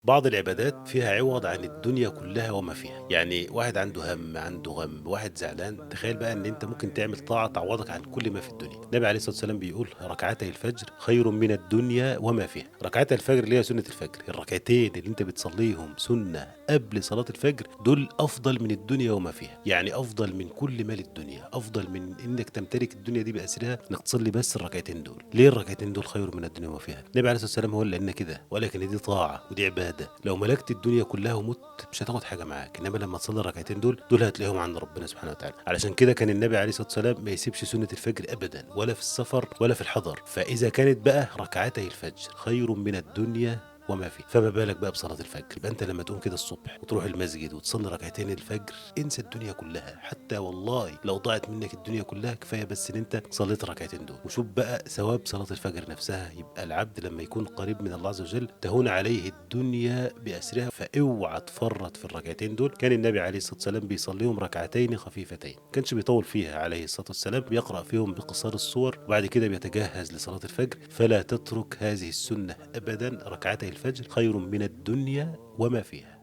بعض العبادات فيها عوض عن الدنيا كلها وما فيها، يعني واحد عنده هم، عنده غم، واحد زعلان، تخيل بقى ان انت ممكن تعمل طاعة تعوضك عن كل ما في الدنيا. النبي عليه الصلاة والسلام بيقول ركعتي الفجر خير من الدنيا وما فيها. ركعتي الفجر اللي هي سنة الفجر، الركعتين اللي انت بتصليهم سنة قبل صلاة الفجر دول افضل من الدنيا وما فيها، يعني افضل من كل مال الدنيا، افضل من انك تمتلك الدنيا دي باسرها، انك تصلي بس الركعتين دول. ليه الركعتين دول خير من الدنيا وما فيها؟ النبي عليه الصلاة والسلام هو اللي قالنا كده، ولكن دي طاعة ودي عبادة. لو ملكت الدنيا كلها ومت مش هتاخد حاجه معاك، انما لما تصلي الركعتين دول هتلاقيهم عند ربنا سبحانه وتعالى. علشان كده كان النبي عليه الصلاه والسلام ما يسيبش سنه الفجر ابدا، ولا في السفر ولا في الحضر. فاذا كانت بقى ركعتي الفجر خير من الدنيا وما فيه، فما بالك بقى بصلاه الفجر. يبقى انت لما تقوم كده الصبح وتروح المسجد وتصلي ركعتين الفجر، انسى الدنيا كلها، حتى والله لو ضاعت منك الدنيا كلها كفايه بس ان انت صليت الركعتين دول. وشوف بقى ثواب صلاه الفجر نفسها. يبقى العبد لما يكون قريب من الله عز وجل تهون عليه الدنيا باسرها. فاوعى تفرط في الركعتين دول. كان النبي عليه الصلاه والسلام بيصليهم ركعتين خفيفتين، ما كانش بيطول فيها عليه الصلاه والسلام، بيقرا فيهم بقصار الصور وبعد كده بيتجهز لصلاه الفجر. فلا تترك هذه السنه ابدا، ركعتي الفجر خير من الدنيا وما فيها.